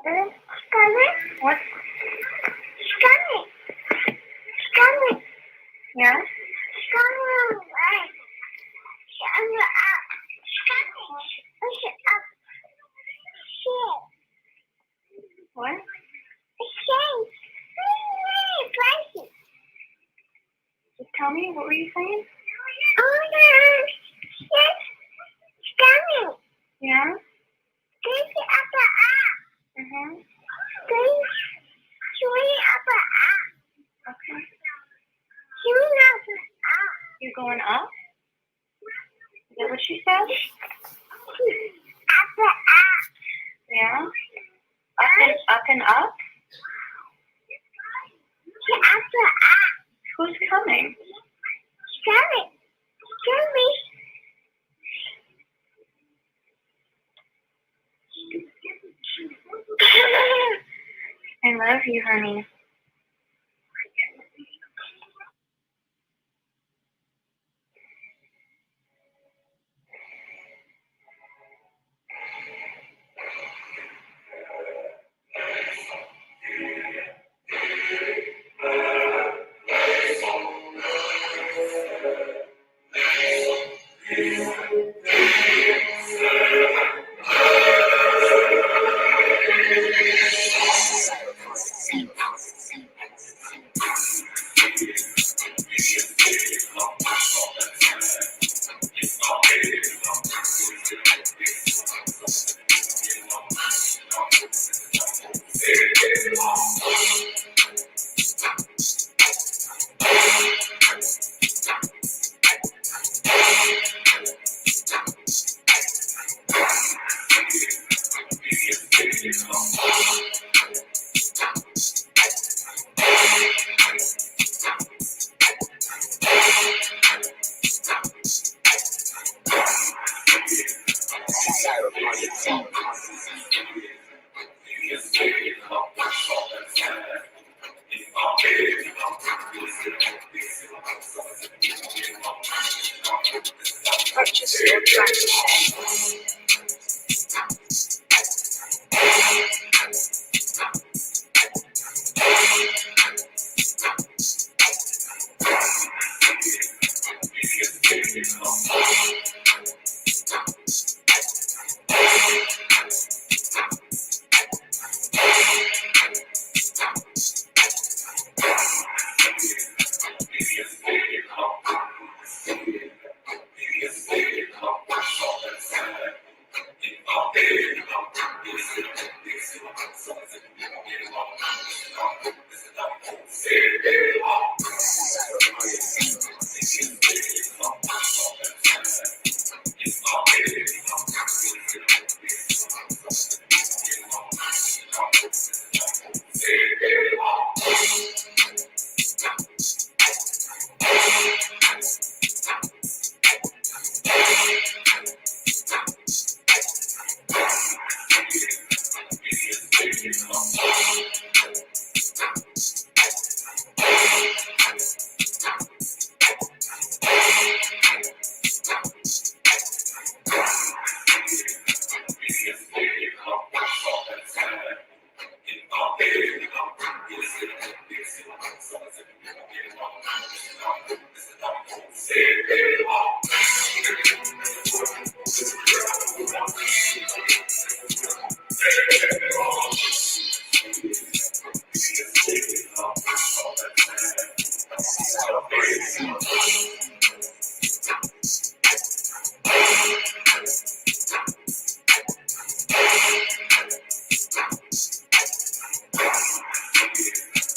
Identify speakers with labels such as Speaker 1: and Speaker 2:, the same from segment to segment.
Speaker 1: Stomach? What? Stomach. Stomach. Yeah? Stomach. Stomach up. Stomach. Push it up. Shit. What? Shit. Just tell me, what were you saying? Oh, shit. Stomach. Yeah? Push it up the up. Mm-hmm. Okay. You're going up? Is that what she said? Yeah? Up and up? Who's coming? I love you, honey. Purchase your tracks.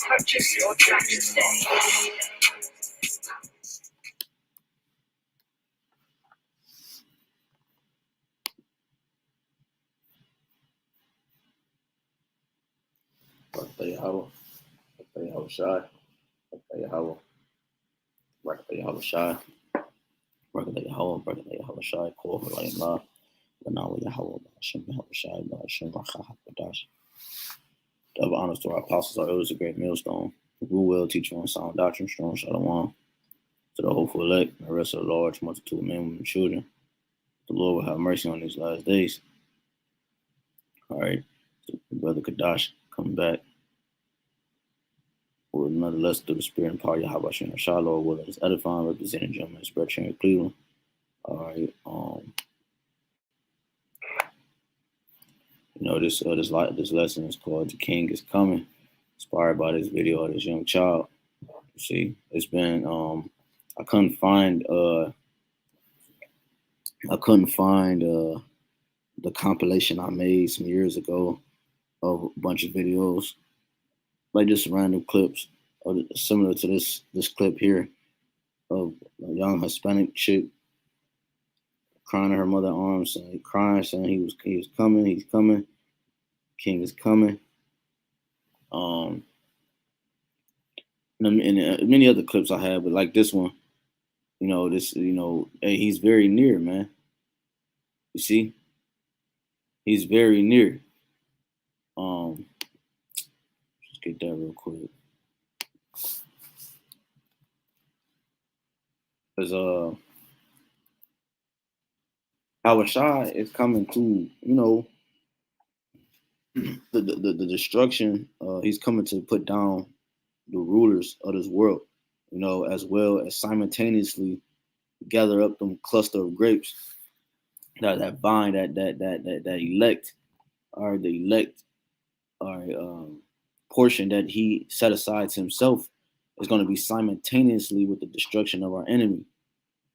Speaker 1: Purchase your tracks today.
Speaker 2: YAHAWAH, YAHAWASHI, YAHAWAH, YAHAWASHI, YAHAWAH, YAHAWASHI, HALALAYAM, AHBANAWA, YAHAWAH, BAHASHAM, YAHAWASHI, BAHASHAM, HAQADASH. Double honors to our apostles, our elders, a great millstone, who grew well, teaching on sound doctrine, strong shalom, to the hopeful elect, and the rest of the large multitude of men, women, and children. The Lord will have mercy on these last days. All right. Brother Kadash coming back with another lesson through the spirit and power of YAHWASHI and Shiloh, whether it's edifying, representing gentlemen, expression in Cleveland. All right. This lesson is called "The King is Coming," inspired by this video of this young child. You see, it's been I couldn't find the compilation I made some years ago of a bunch of videos, like just random clips, similar to this clip here of a young Hispanic chick crying in her mother's arms, saying he's coming, King is coming. And many other clips I have, but like this one, hey, he's very near, man. You see, he's very near. Let's get that real quick. Because YAHWASHI is coming to, the destruction. He's coming to put down the rulers of this world, as well as simultaneously gather up them cluster of grapes that vine that elect, or the elect, or portion that he set aside to himself is going to be simultaneously with the destruction of our enemy.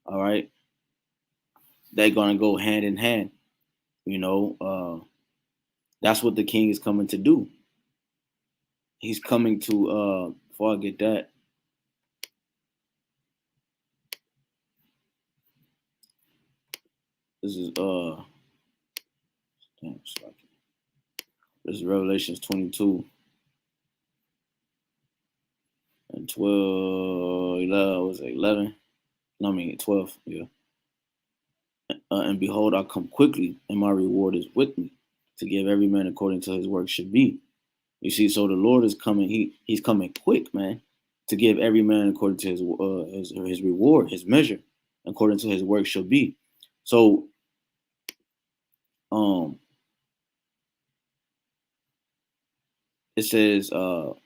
Speaker 2: All right, they're going to go hand in hand. That's what the king is coming to do. He's coming to before I get that, this is this is Revelations 22 and 12, 11, was it 11? No, I mean 12, yeah. And behold, I come quickly, and my reward is with me, to give every man according to his work should be. You see, so the Lord is coming. He's coming quick, man, to give every man according to his reward, his measure, according to his work shall be. So, it says, so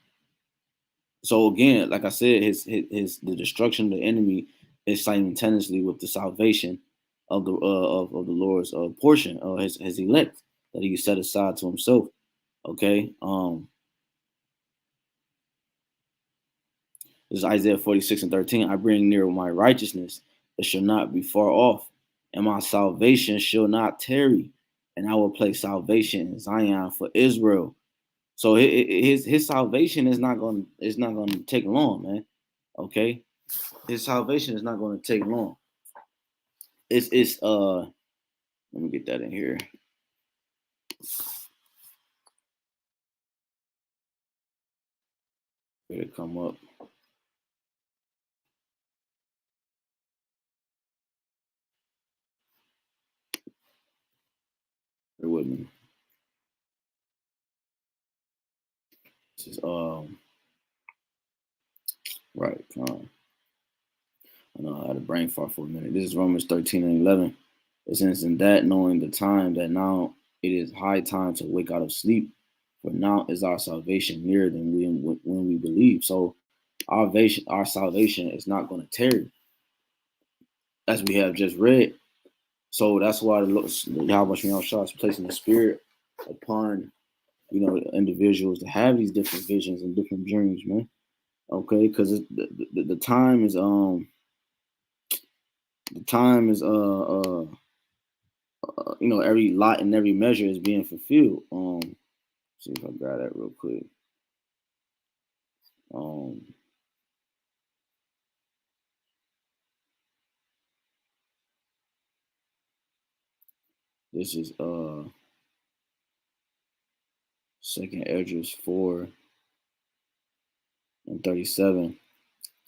Speaker 2: again, like I said, the destruction of the enemy is simultaneously with the salvation of the Lord's portion, his elect that he set aside to himself. Okay. This is Isaiah 46:13. I bring near my righteousness, it shall not be far off, and my salvation shall not tarry, and I will place salvation in Zion for Israel. So his salvation is not going to take long, man. Okay, his salvation is not going to take long. It's let me get that in here. Let it come up. Bear with me. This is right. I know I had a brain fart for a minute. This is Romans 13:11. It says, "In that knowing the time, that now it is high time to wake out of sleep, for now is our salvation nearer than when we believe." So our salvation is not going to tarry, as we have just read. So that's why the YAHWASHI is placing the spirit upon individuals to have these different visions and different dreams, man. Okay, because the time is every lot and every measure is being fulfilled. See if I grab that real quick. This is 2nd Esdras 4:37.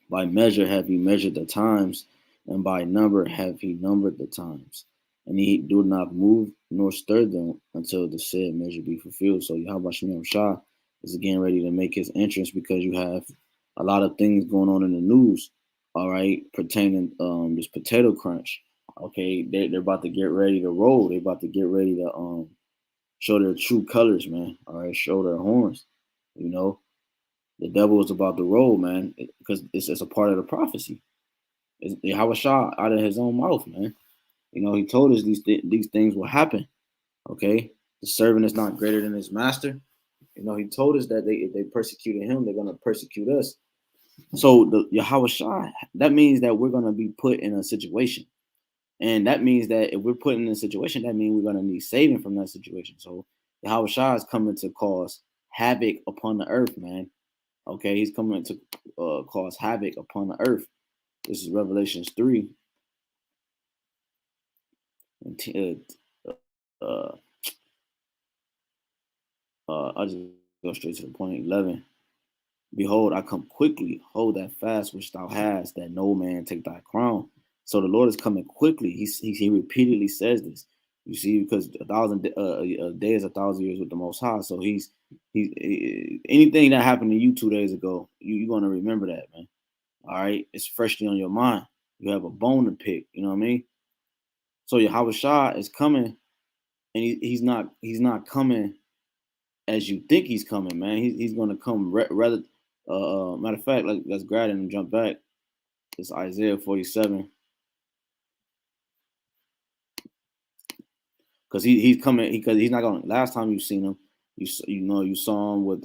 Speaker 2: By measure have he measured the times, and by number have he numbered the times. And he do not move nor stir them until the said measure be fulfilled. So YAHWASHI is again ready to make his entrance, because you have a lot of things going on in the news, all right, pertaining this potato crunch. Okay, they're about to get ready to roll. They're about to get ready to show their true colors, man. All right, show their horns. You know, the devil is about to roll, man, because it's a part of the prophecy. It's Yahawashi out of his own mouth, man. You know, he told us these things will happen. Okay, the servant is not greater than his master. You know, he told us that if they persecuted him, they're gonna persecute us. So the Yahawashi, that means that we're gonna be put in a situation. And that means that if we're put in a situation, that means we're going to need saving from that situation. So Yahweh Shah is coming to cause havoc upon the earth, man. Okay, he's coming to cause havoc upon the earth. This is Revelations 3. And I'll just go straight to the point. 11. Behold, I come quickly. Hold that fast which thou hast, that no man take thy crown. So the Lord is coming quickly. He repeatedly says this. You see, because a day is 1,000 years with the Most High. So anything that happened to you 2 days ago, you're gonna remember that, man. All right, it's freshly on your mind. You have a bone to pick. You know what I mean? So Yahweh Shah is coming, and he's not coming as you think he's coming, man. He's gonna come rather. Matter of fact, let's grab it and jump back. It's Isaiah 47, because he's coming because he's not gonna. Last time you seen him, you saw him with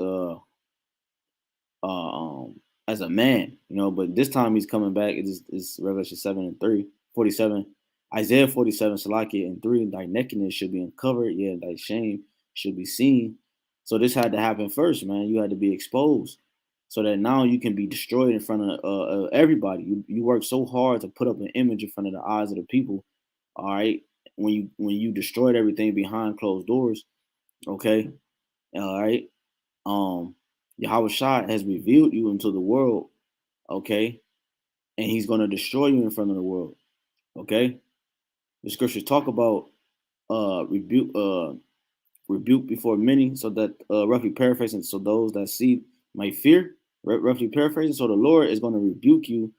Speaker 2: as a man, but this time he's coming back. It's Revelation 7:3, 47, Isaiah 47, Salaki and 3. Thy nakedness should be uncovered, yeah, thy shame should be seen. So this had to happen first, man. You had to be exposed, so that now you can be destroyed in front of everybody. You work so hard to put up an image in front of the eyes of the people. All right, when you destroyed everything behind closed doors, okay, all right. Yahweh Shah has revealed you into the world, okay, and he's going to destroy you in front of the world, okay. The scriptures talk about rebuke before many, so that roughly paraphrasing, so those that see might fear. Roughly paraphrasing, so the Lord is going to rebuke you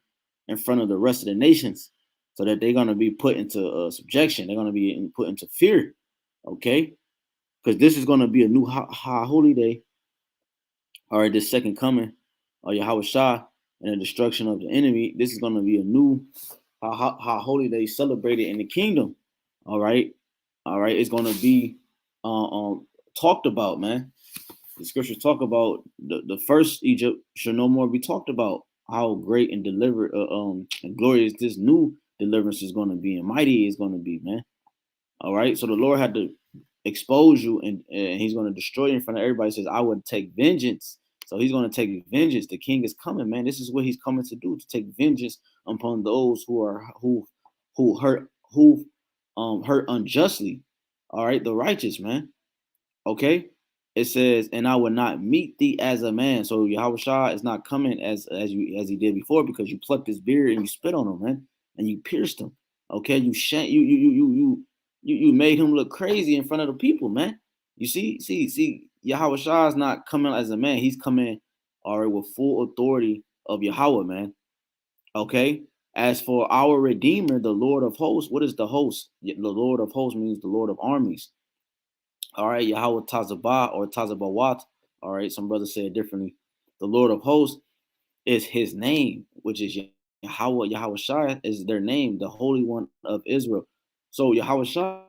Speaker 2: in front of the rest of the nations, so that they're going to be put into subjection. They're going to be put into fear, okay, because this is going to be a new holy day. All right, this second coming of Yahweh Shah and the destruction of the enemy. This is going to be a new holy day celebrated in the kingdom. All right, it's going to be talked about, man. The scriptures talk about the first Egypt should no more be talked about. How great and and glorious this new deliverance is going to be, and mighty is going to be, man. All right, so the Lord had to expose you, and he's going to destroy you in front of everybody. He says, I would take vengeance. So he's going to take vengeance. The king is coming, man. This is what he's coming to do, to take vengeance upon those who hurt unjustly. All right, the righteous, man. Okay. It says, and I will not meet thee as a man. So Yahweh Shah is not coming as he did before, because you plucked his beard and you spit on him, man, and you pierced him. Okay, you made him look crazy in front of the people, man. You see, Yahweh Shah is not coming as a man. He's coming all right with full authority of Yahweh, man. Okay. As for our Redeemer, the Lord of hosts, what is the host? The Lord of hosts means the Lord of armies. All right, Yahweh Tazabah or Tazabawat. All right, some brothers say it differently. The Lord of hosts is his name, which is Yahweh. Yahweh Shai is their name, the Holy One of Israel. So Yahweh Shai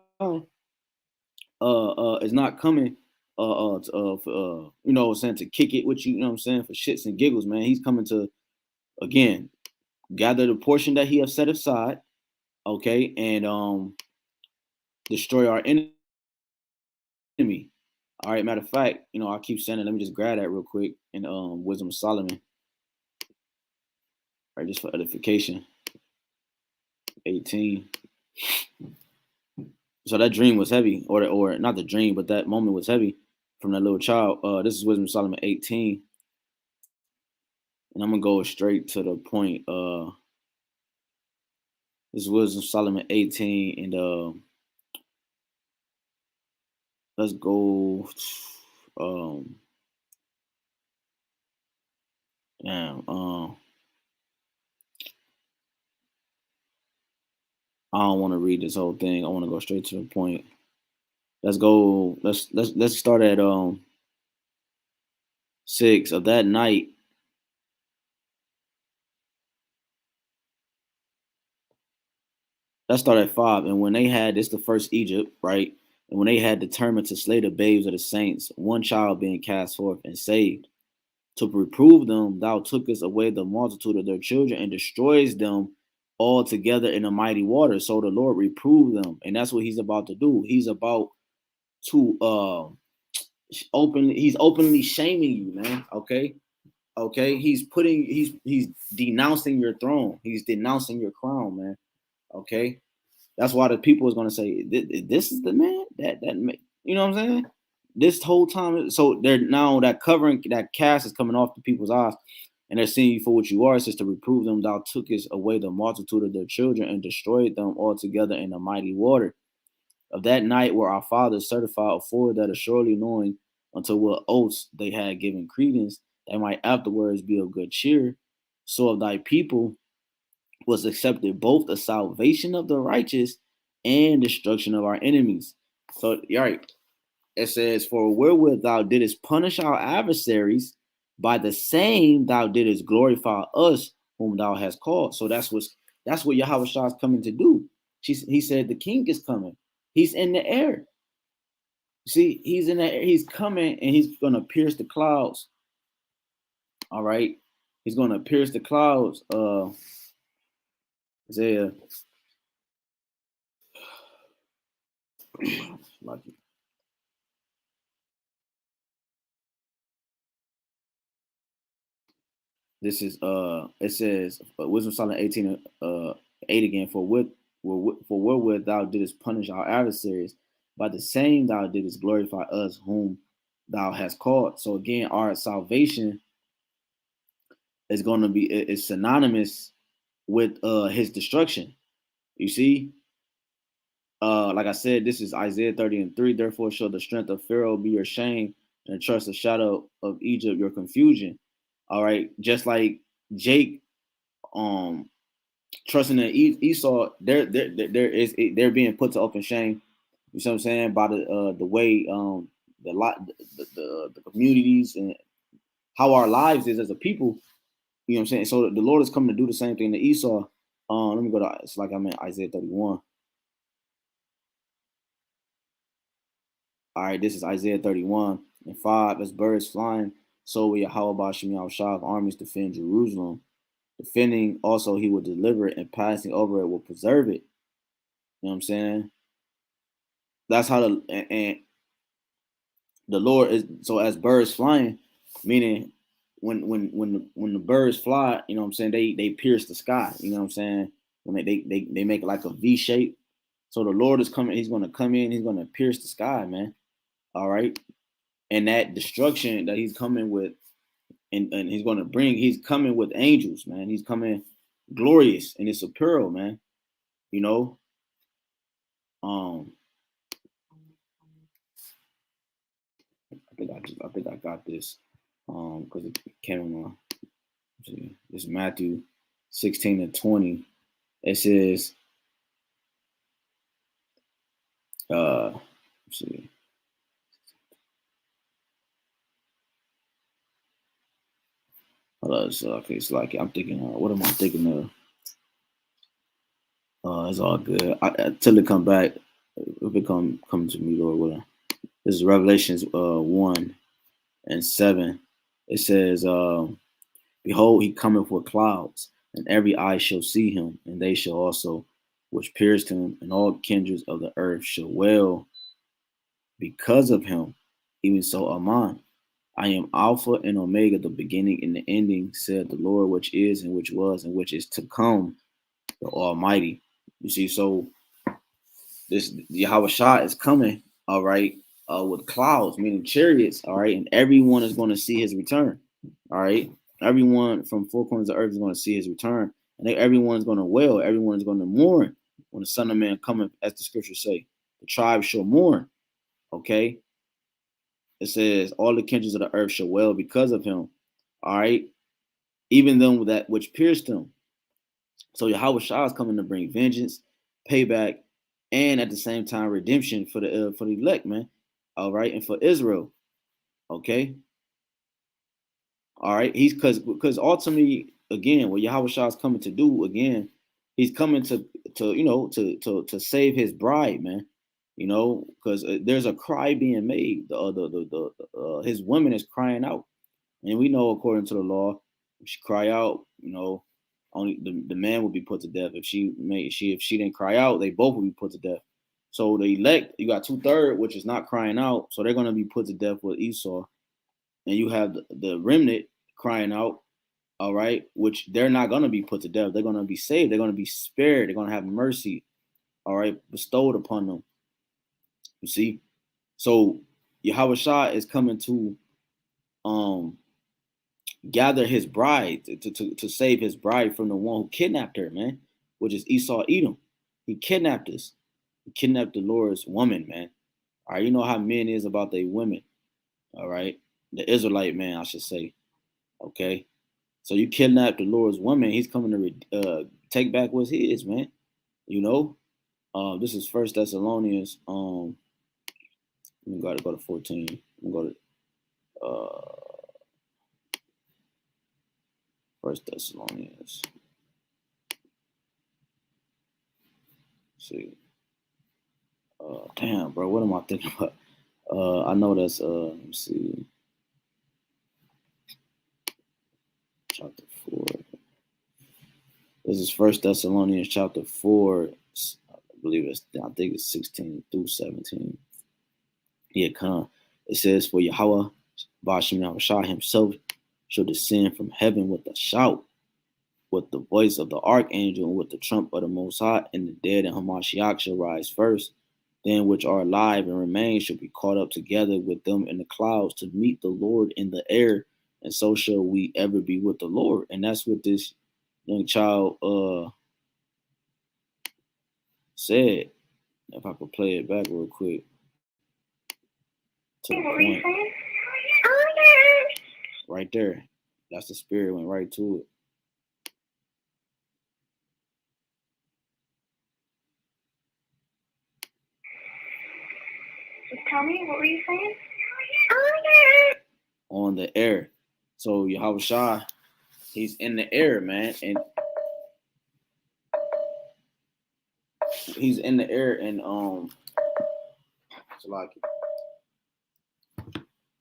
Speaker 2: is not coming saying to kick it with you, you know what I'm saying, for shits and giggles, man. He's coming to, again, gather the portion that he has set aside, okay, and destroy our enemy. All right, matter of fact, I keep saying it. Let me just grab that real quick in Wisdom of Solomon. All right, just for edification. 18. So that dream was heavy, or not the dream, but that moment was heavy from that little child. This is Wisdom of Solomon 18. And I'm gonna go straight to the point. This is Wisdom of Solomon 18, and let's go. Damn. I don't want to read this whole thing. I want to go straight to the point. Let's go. Let's start at 6 of that night. Let's start at 5. And when they had this, the first Egypt, right? And when they had determined to slay the babes of the saints, one child being cast forth and saved, to reprove them, thou tookest away the multitude of their children and destroys them all together in a mighty water. So the Lord reproved them, and that's what He's about to do. He's about to He's openly shaming you, man. Okay. He's denouncing your throne. He's denouncing your crown, man. Okay. That's why the people is gonna say, "This is the man that you know what I'm saying." This whole time, so they're now that covering that cast is coming off the people's eyes, and they're seeing you for what you are. It says to reprove them, thou tookest away the multitude of their children and destroyed them altogether in a mighty water. Of that night were our fathers certified afore that assuredly knowing unto what oaths they had given credence, they might afterwards be of good cheer. So of thy people was accepted both the salvation of the righteous and destruction of our enemies. So, right, it says, for wherewith thou didst punish our adversaries, by the same thou didst glorify us whom thou hast called. So that's what Yahawashi is coming to do. He said the king is coming. He's in the air. See, he's in the air. He's coming and he's gonna pierce the clouds. All right. He's gonna pierce the clouds. Isaiah. This is it says Wisdom Solomon 18 8 again, for wherewith thou didst punish our adversaries, by the same thou didst glorify us whom thou hast called. So again, our salvation is going to be is synonymous with his destruction. You see, like I said, this is Isaiah 30 and 3. Therefore, shall the strength of Pharaoh be your shame, and trust the shadow of Egypt your confusion. All right, just like Jake, trusting in Esau, they're being put to open shame. You see what I'm saying? By the way the communities and how our lives is as a people. You know what I'm saying? So the Lord is coming to do the same thing to Esau. Let me go to, it's like I'm in Isaiah 31. All right, this is Isaiah 31 and 5. As birds flying, so will Yahawah of armies defend Jerusalem. Defending also, he will deliver it, and passing over it will preserve it. You know what I'm saying? That's how and the Lord is. So as birds flying, meaning when the birds fly, you know what I'm saying, they pierce the sky. You know what I'm saying? When they make like a V shape. So the Lord is coming. He's going to come in. He's going to pierce the sky, man. All right, and that destruction that he's coming with, and he's going to bring. He's coming with angels, man. He's coming glorious in his apparel, man. You know, I think I got this because it came on. This is Matthew 16 and 20. It says, let's see. Hold on, so okay, it's like I'm thinking. What am I thinking of? It's all good. Till it come back, if it come to me, Lord willing. This is Revelations 1 and 7. It says, behold, he cometh with clouds, and every eye shall see him, and they shall also which pierced him, and all kindreds of the earth shall wail because of him. Even so am I. I am Alpha and Omega, the beginning and the ending, said the Lord, which is and which was and which is to come, the Almighty. You see, so this Yahawashi is coming, all right, with clouds, meaning chariots, all right, and everyone is going to see his return, all right. Everyone from four corners of the earth is going to see his return, and everyone's going to wail, everyone's going to mourn when the Son of Man cometh, as the scriptures say. The tribes shall mourn, okay. It says, all the kindreds of the earth shall wail because of him, all right, even them that which pierced him. So Yahawashi is coming to bring vengeance, payback, and at the same time redemption for the elect, man. All right, and for Israel. Okay, all right. He's because ultimately, again, what Yahweh Shah is coming to do again, he's coming to to save his bride, man. Because there's a cry being made. His woman is crying out, and we know according to the law, if she cry out, only the man will be put to death. If she didn't cry out, they both will be put to death. So the elect, you got 2/3, which is not crying out, so they're gonna be put to death with Esau, and you have the remnant crying out, all right, which they're not gonna be put to death. They're gonna be saved. They're gonna be spared. They're gonna have mercy, all right, bestowed upon them. You see, so Yahweh Shah is coming to um gather his bride to save his bride from the one who kidnapped her, man, which is Esau Edom. He kidnapped us. He kidnapped the Lord's woman, man. All right, you know how men is about their women. All right, the Israelite man, I should say. Okay, so you kidnapped the Lord's woman. He's coming to take back what's his, man. This is First Thessalonians. We gotta go to 14. We go to First Thessalonians. Let's see. Damn, bro, what am I thinking about? I know that's let me see. Chapter 4. This is First Thessalonians chapter 4. I think it's 16 through 17. Yeah, come. It says, for Yahawah, BAHASHAM Yahushua himself shall descend from heaven with a shout, with the voice of the archangel, and with the trump of the Most High, and the dead and Hamashiach shall rise first. Then which are alive and remain shall be caught up together with them in the clouds to meet the Lord in the air, and so shall we ever be with the Lord. And that's what this young child said. If I could play it back real quick. To the point. Right there. That's the spirit, went right to it.
Speaker 1: Tell me, what were you saying?
Speaker 2: On the air. So Yahweh Shah, he's in the air, man, and he's in the air, and it's like,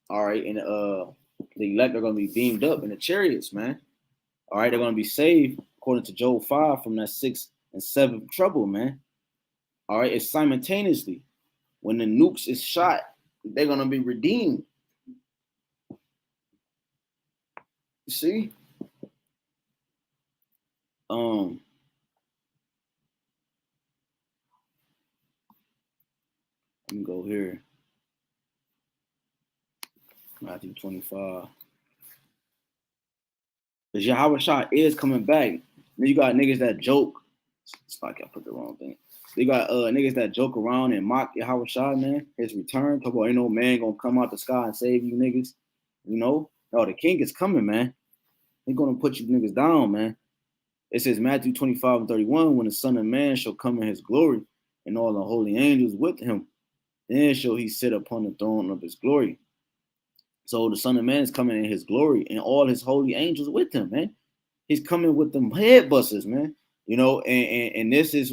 Speaker 2: all right, and the elect are gonna be beamed up in the chariots, man. All right, they're gonna be saved according to Job 5 from that 6th and 7th trouble, man. All right, it's simultaneously when the nukes is shot, they're gonna be redeemed. You see? Let me go here. Matthew 25. Because Yahweh Shah is coming back. Then you got niggas that joke. It's like I put the wrong thing. You got niggas that joke around and mock Yahweh Shah, man. His return. Talk about ain't no man gonna come out the sky and save you niggas. No, the king is coming, man. He's gonna put you niggas down, man. It says Matthew 25 and 31, when the Son of Man shall come in his glory, and all the holy angels with him, then shall he sit upon the throne of his glory. So the Son of Man is coming in his glory, and all his holy angels with him, man. He's coming with them head busters, man. And this is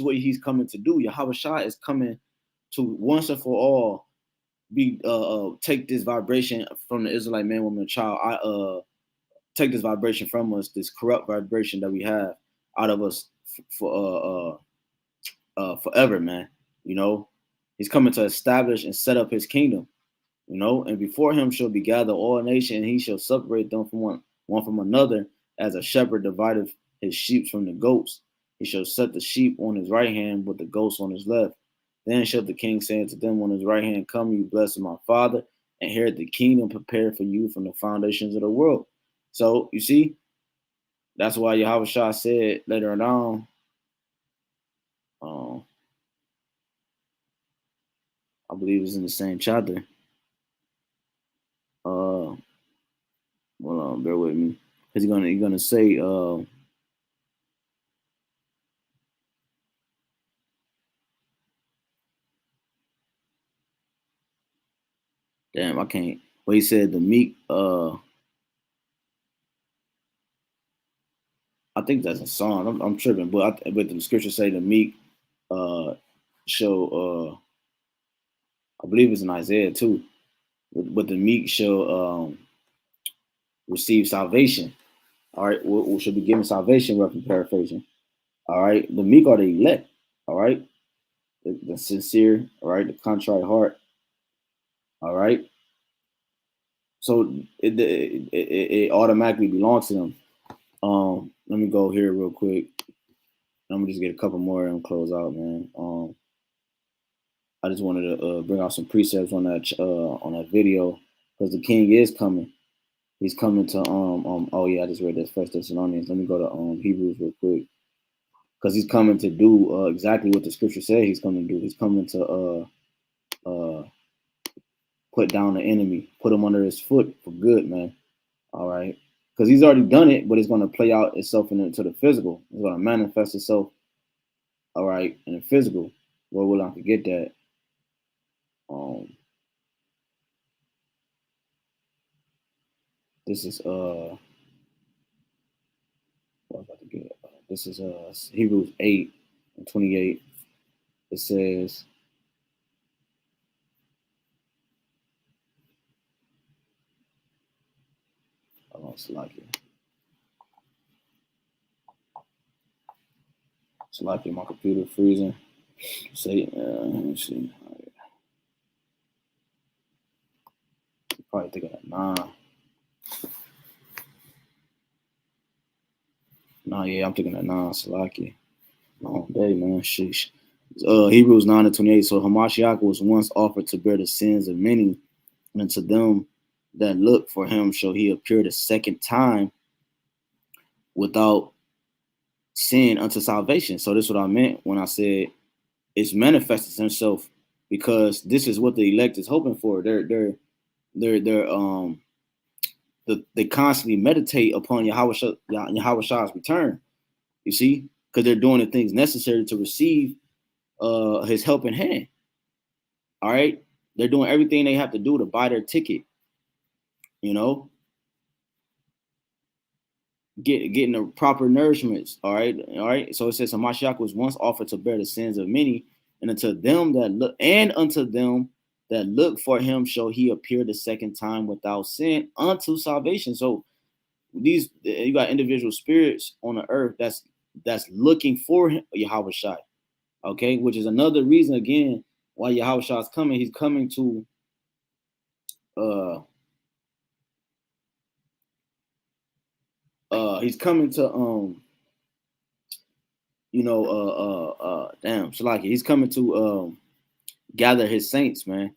Speaker 2: what he's coming to do. Yahweh Shah is coming to once and for all be take this vibration from the Israelite man, woman, and child. Take this vibration from us, this corrupt vibration that we have out of us for forever, man. He's coming to establish and set up his kingdom. And before him shall be gathered all nations, and he shall separate them from one from another, as a shepherd divideth his sheep from the goats. He shall set the sheep on his right hand, but the goats on his left. Then shall the king say unto them on his right hand, come, you blessed of my Father, and inherit the kingdom prepared for you from the foundations of the world. So you see, that's why Yahweh Shah said later on, I believe it's in the same chapter. Hold on, bear with me. He's gonna say, Damn, I can't. But he said the meek. I think that's a song. I'm tripping, but the scripture say the meek shall. I believe it's in Isaiah too. But the meek shall receive salvation. All right, we should be given salvation. Roughly paraphrasing. All right, the meek are the elect. All right, the sincere. All right, the contrite heart. All right, so it automatically belongs to them. Let me go here real quick. I'm gonna just get a couple more and close out, man. I just wanted to bring out some precepts on that video because the king is coming. He's coming to oh yeah, I just read this First Thessalonians. Let me go to Hebrews real quick because he's coming to do exactly what the scripture said he's coming to do. He's coming to put down the enemy, put him under his foot for good, man. All right, because he's already done it, but it's going to play out itself into the physical. It's going to manifest itself. All right, in the physical. Lord will not forget that. This is what I was about to get. This is Hebrews 8:28. It says, "Oh, Slacky, my computer freezing." Say, let me see. Probably thinking of 9. Nah, yeah, I'm thinking of 9. Slacky. Long day, man. Sheesh. Hebrews 9:28. So Hamashiach was once offered to bear the sins of many, and to them that look for him shall he appear the second time without sin unto salvation. So this is what I meant when I said it's manifested himself, because this is what the elect is hoping for. They constantly meditate upon Yahawah's return. You see, because they're doing the things necessary to receive his helping hand. All right, they're doing everything they have to do to buy their ticket. You know, getting the proper nourishments. All right. So it says Hamashiach was once offered to bear the sins of many, and unto them that look for him shall he appear the second time without sin unto salvation. So these, you got individual spirits on the earth that's looking for him, Yahawashi. Okay, which is another reason again why Yahawashi is coming. He's coming to damn, Shalaki. He's coming to gather his saints, man.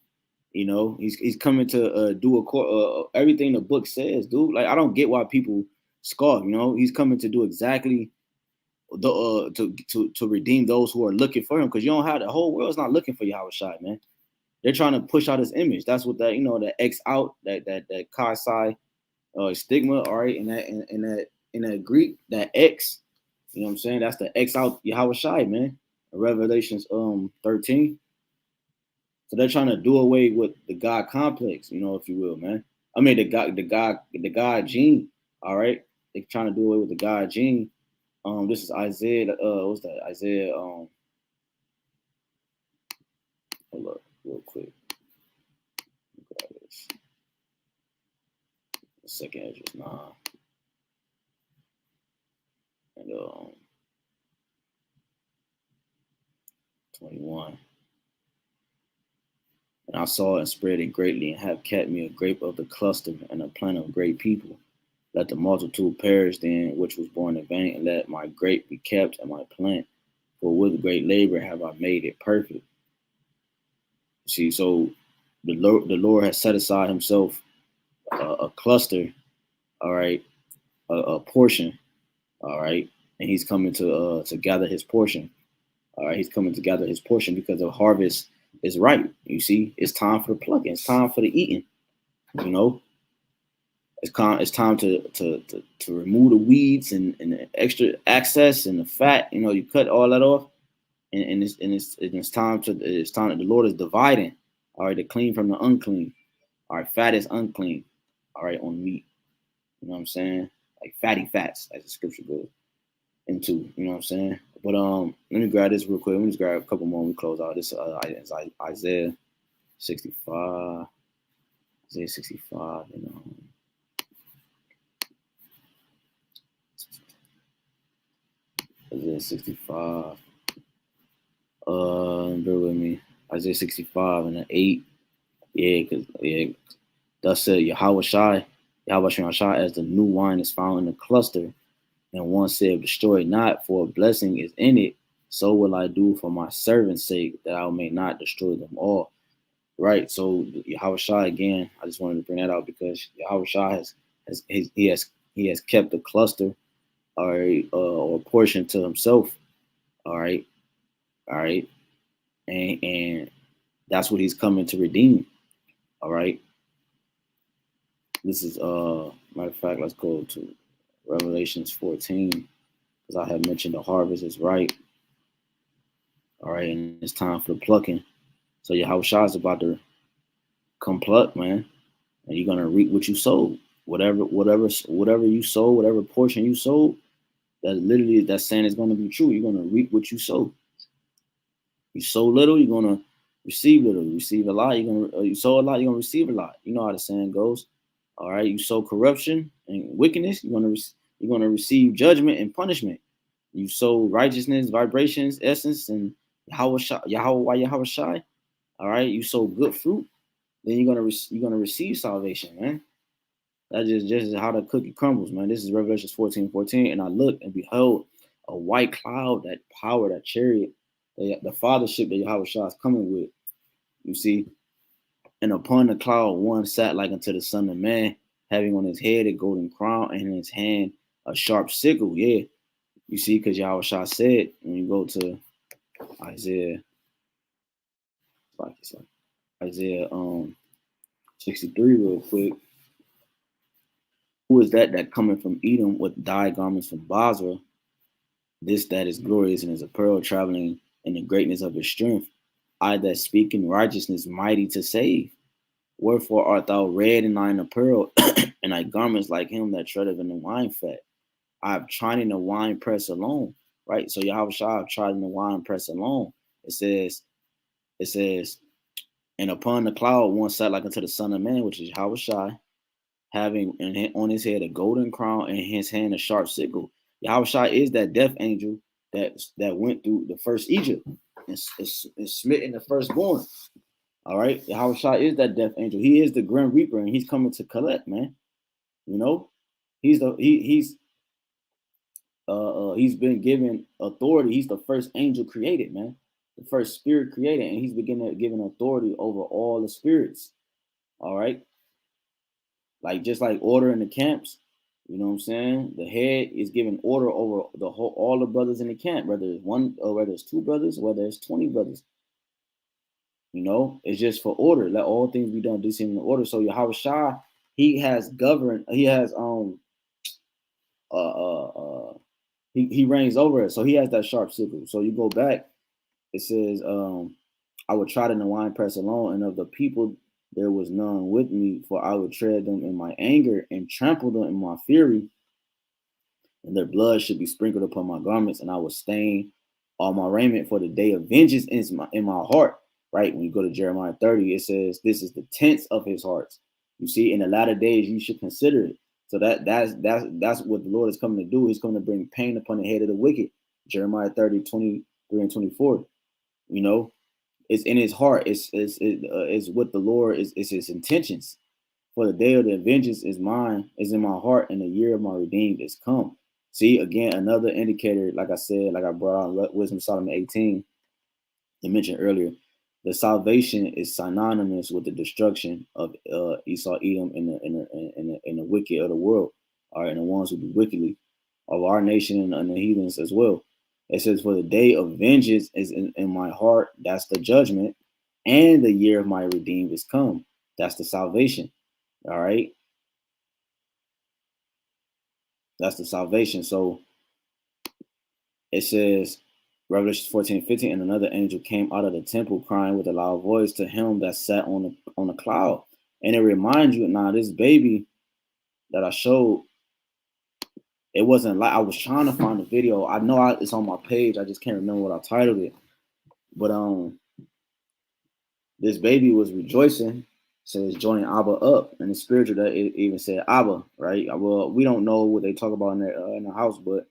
Speaker 2: You know, he's coming to do everything the book says, dude. Like, I don't get why people scoff. You know, he's coming to do exactly the to redeem those who are looking for him, because you don't have the whole world's not looking for Yahawashi, man. They're trying to push out his image. That's what that, the X out, that Kasai stigma, all right, in that Greek, that X, you know what I'm saying? That's the X out Yahawashi, man. Revelations 13. So they're trying to do away with the God complex, if you will, man. I mean the God gene. All right. They're trying to do away with the God gene. This is Isaiah. What's that? Isaiah. Hold up, real quick. The second edge is 9. And 21. And I saw and spread it greatly, and have kept me a grape of the cluster, and a plant of great people. Let the multitude perish then, which was born in vain, and let my grape be kept, and my plant. For with great labor have I made it perfect. See, so the Lord has set aside himself a cluster, all right, a portion, all right, and he's coming to gather his portion. All right, he's coming to gather his portion because the harvest is ripe. You see, it's time for the plucking. It's time for the eating. It's time to remove the weeds and the extra access and the fat. You cut all that off, and it's time the Lord is dividing. All right, the clean from the unclean. All right, fat is unclean. All right, on meat. You know what I'm saying? Like fatty fats, as the scripture goes into. You know what I'm saying? But let me grab this real quick. Let me just grab a couple more when we close out. This is Isaiah 65. Isaiah 65, Isaiah 65. Bear with me. Isaiah 65 and 8. Thus said Yahawashi, Yahawashi, as the new wine is found in the cluster, and one said, destroy it not, for a blessing is in it. So will I do for my servant's sake, that I may not destroy them all. Right. So Yahawashi, again, I just wanted to bring that out because Yahawashi he has kept the cluster, all right, or portion to himself. All right. All right. And that's what he's coming to redeem. All right. This is matter of fact, let's go to Revelations 14, because I have mentioned the harvest is right. All right, and it's time for the plucking. So Yahawashi is about to come pluck, man. And you're gonna reap what you sowed. Whatever you sow, whatever portion you sowed, that saying is gonna be true. You're gonna reap what you sow. You sow little, you're gonna receive little. You receive a lot, you sow a lot, you're gonna receive a lot. You know how the saying goes. All right, you sow corruption and wickedness, you're gonna receive judgment and punishment. You sow righteousness, vibrations, essence, and Yahawah. All right, you sow good fruit, then you're gonna receive salvation, man. That's just how the cookie crumbles, man. This is Revelation 14:14, and I looked and beheld a white cloud, that power, that chariot, the fathership that Yahawashi is coming with. You see, and upon the cloud one sat like unto the Son of Man, having on his head a golden crown, and in his hand a sharp sickle. Yeah, you see, because Yahawashi said, when you go to Isaiah, Isaiah 63 real quick. Who is that coming from Edom with dyed garments from Basra? This that is glorious in his apparel, traveling in the greatness of his strength. I that speak in righteousness, mighty to save. Wherefore art thou red in thine apparel, and thy garments like him that treadeth in the wine fat? I have tried in the wine press alone. Right? So Yahawashi have tried in the wine press alone. It says, and upon the cloud one sat like unto the Son of Man, which is Yahawashi, having on his head a golden crown and in his hand a sharp sickle. Yahawashi is that death angel that went through the first Egypt and smitten the firstborn. All right, Yahawashi is that death angel. He is the grim reaper, and he's coming to collect, man. You know, he's been given authority. He's the first angel created, man, the first spirit created, and he's given authority over all the spirits. All right. Like just like order in the camps, you know what I'm saying? The head is giving order over all the brothers in the camp, whether it's one or whether it's two brothers, whether it's 20 brothers. You know, it's just for order. Let all things be done decently in order. So Yahawashi, he has governed, he has he reigns over it. So he has that sharp sickle. So you go back, it says, I would trot in the wine press alone, and of the people there was none with me, for I would tread them in my anger and trample them in my fury, and their blood should be sprinkled upon my garments, and I would stain all my raiment, for the day of vengeance is in my heart. Right? When you go to Jeremiah 30, it says, this is the tents of his hearts. You see, in the latter days, you should consider it. So that's what the Lord is coming to do. He's coming to bring pain upon the head of the wicked. Jeremiah 30, 23 and 24. You know, it's in his heart. It's what the Lord is his intentions. For the day of the vengeance is mine, is in my heart, and the year of my redeemed is come. See, again, another indicator, like I said, like I brought out Wisdom of Solomon 18, I mentioned earlier, the salvation is synonymous with the destruction of Esau, Edom, in the wicked of the world, all right, and the ones who do wickedly, of our nation and the heathens as well. It says, for the day of vengeance is in my heart, that's the judgment, and the year of my redeemed is come. That's the salvation. All right. That's the salvation. So it says, Revelation 14:15, and another angel came out of the temple crying with a loud voice to him that sat on the cloud And it reminds you now, this baby that I showed, it wasn't like I was trying to find the video. I know it's on my page. I just can't remember what I titled it. But this baby was rejoicing, says join Abba up, and the spiritual that it even said Abba, right? Well, we don't know what they talk about in the house, but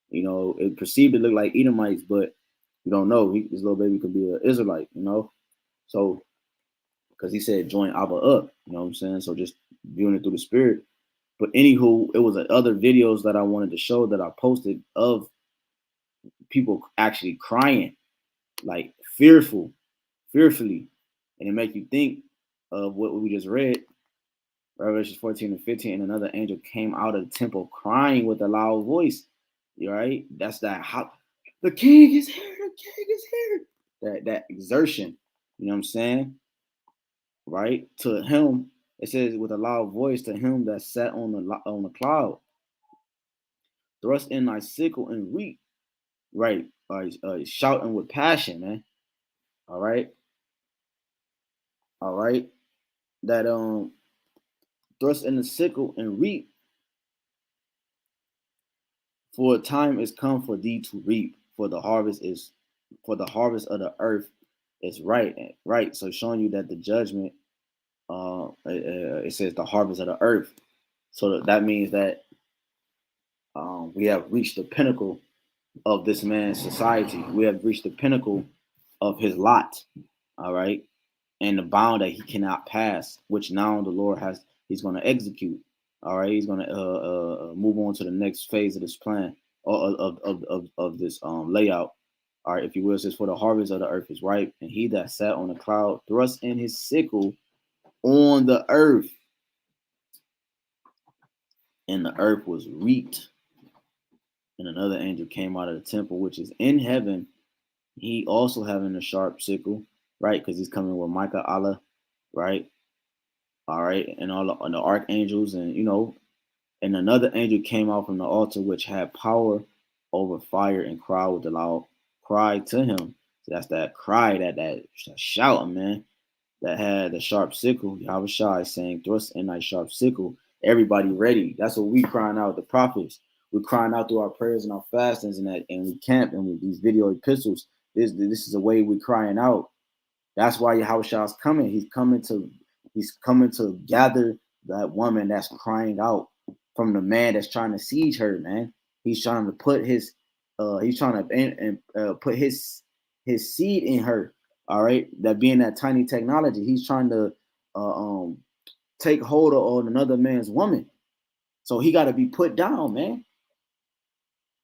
Speaker 2: you know, it perceived to look like Edomites, but we don't know. This little baby could be an Israelite, you know. So because he said join Abba up, you know what I'm saying? So just viewing it through the spirit. But anywho, it was other videos that I wanted to show that I posted of people actually crying, like fearfully, and it make you think of what we just read, Revelation 14 and 15. And another angel came out of the temple crying with a loud voice. Right? That's that how the king is here. The king is here. That exertion. You know what I'm saying? Right? To him, it says with a loud voice to him that sat on the cloud. Thrust in thy sickle and reap. Right? Shouting with passion, man. All right. All right. That thrust in the sickle and reap, for a time is come for thee to reap, for the harvest of the earth is right. So showing you that the judgment, it says the harvest of the earth. So that means that we have reached the pinnacle of this man's society. We have reached the pinnacle of his lot. All right. And the bound that he cannot pass, which now the Lord he's going to execute. All right, he's going to move on to the next phase of this plan, or of this layout. All right, if you will, it says, for the harvest of the earth is ripe, and he that sat on the cloud thrust in his sickle on the earth, and the earth was reaped. And another angel came out of the temple, which is in heaven, he also having a sharp sickle, right? Because he's coming with Micah, Allah, right? All right, and all the archangels, and and another angel came out from the altar, which had power over fire, and cried with a loud cry to him. So that's that cry, that shouting, man, that had the sharp sickle. Yahawashi saying, thrust in thy sharp sickle. Everybody ready. That's what we crying out, the prophets. We're crying out through our prayers and our fastings, and we camp, and with these video epistles. This is the way we're crying out. That's why Yahawashi is coming. He's coming to gather that woman that's crying out from the man that's trying to siege her, man. He's trying to put his put his seed in her. All right, that being that tiny technology, he's trying to take hold of another man's woman. So he got to be put down, man.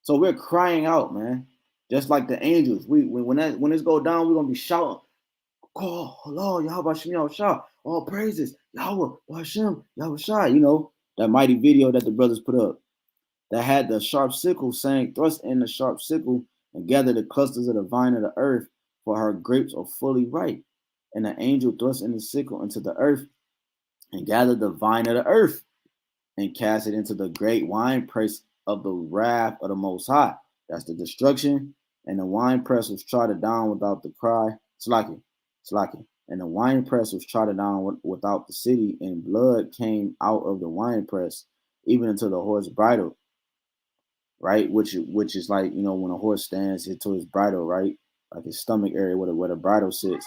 Speaker 2: So we're crying out, man, just like the angels. When this go down, we're gonna be shouting. Oh, hello, Yahawashi, Yahawashi, all praises, Yahweh, BAHASHAM, Yahawashi. You know, that mighty video that the brothers put up that had the sharp sickle saying, thrust in the sharp sickle and gather the clusters of the vine of the earth, for her grapes are fully ripe. And the angel thrust in the sickle into the earth and gathered the vine of the earth and cast it into the great winepress of the wrath of the Most High. That's the destruction. And the winepress was trodden down without the cry. Slaki. And the winepress was trodden down without the city, and blood came out of the winepress, even unto the horse bridle. Right, which is like, when a horse stands into his bridle, right, like his stomach area where the bridle sits.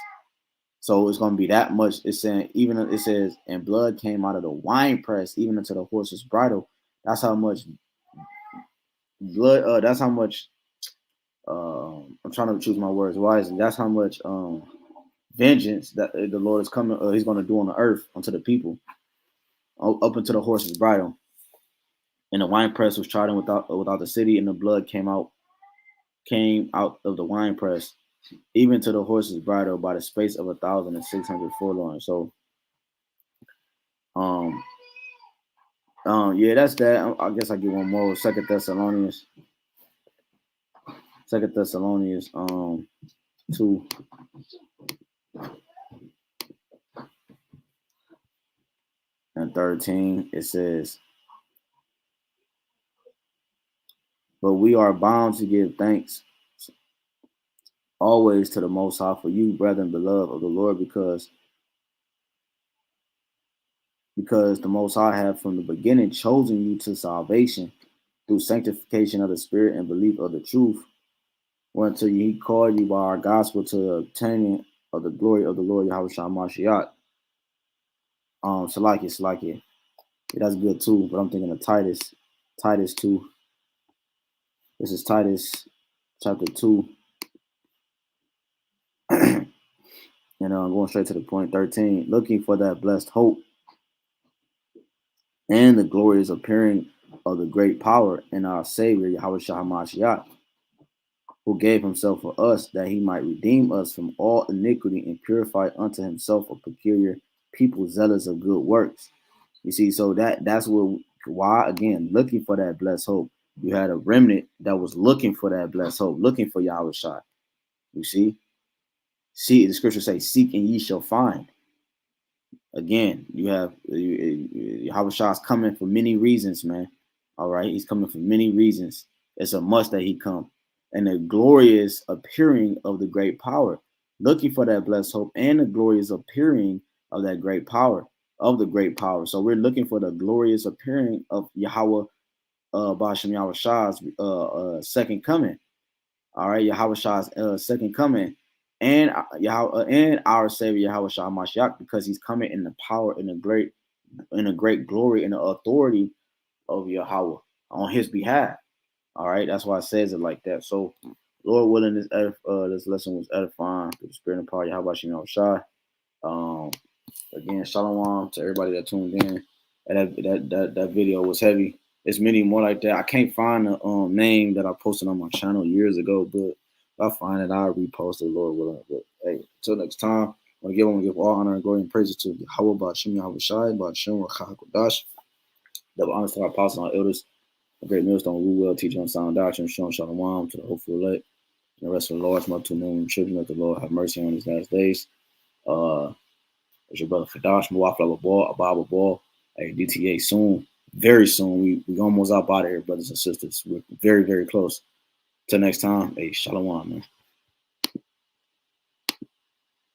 Speaker 2: So it's gonna be that much. It's saying, even it says, and blood came out of the wine press, even into the horse's bridle. That's how much blood. That's how much. I'm trying to choose my words wisely. That's how much vengeance that the Lord is coming. He's gonna do on the earth unto the people, up into the horse's bridle. And the wine press was trodden without the city, and the blood came out of the wine press, even to the horse's bridle, by the space of 1,600 furlongs. So, yeah, that's that. I guess I get one more. Second Thessalonians, 2 and 13. It says, but we are bound to give thanks always to the Most High for you, brethren, beloved of the Lord, because because the Most High have from the beginning chosen you to salvation through sanctification of the Spirit and belief of the truth, whereunto He called you by our gospel to the obtaining of the glory of the Lord Yahawashi Mashiach. Salakia. Yeah, that's good too, but I'm thinking of Titus 2. This is Titus chapter 2. And I'm going straight to the point, 13. Looking for that blessed hope and the glorious appearing of the great power in our Savior, Yahawashi HaMashiach, who gave himself for us that he might redeem us from all iniquity and purify unto himself a peculiar people zealous of good works. You see, so that's why, again, looking for that blessed hope. You had a remnant that was looking for that blessed hope, looking for Yahawashi. You see, the scripture says, seek and ye shall find. Again, you have Yahawashi is coming for many reasons, man. All right, he's coming for many reasons. It's a must that he come. And the glorious appearing of the great power, looking for that blessed hope and the glorious appearing of that great power, So we're looking for the glorious appearing of Yahweh, BAHASHAM Yahawashi's second coming. All right, Yahawashi's second coming, and our Savior Yahawashi Mashiach, because he's coming in the power, in a great glory, in the authority of Yahweh on his behalf. All right, that's why it says it like that. So, Lord willing, this lesson was edifying through the Spirit and power Yahawashi Yahawashi. Again, shalom to everybody that tuned in. And that video was heavy. There's many more like that. I can't find the name that I posted on my channel years ago, but if I find it, I'll repost it, Lord willing. But hey, until next time, I want to give all honor and glory and praises to Yahawah, BAHASHAM, YAHAWASHI, BAHASHAM, HAQADASH. Double honors to our apostles and our elders, a great millstone, we will teach on sound doctrine, showing shalom to the hopeful elect, and the rest of the Lord's multitude known children of the Lord have mercy on these last days. It's your brother Fadash, Muwafla Ball, a Bible Ball, a DTA soon, very soon. We almost out of here, brothers and sisters. We're very, very close. Till next time, hey, shalom, man.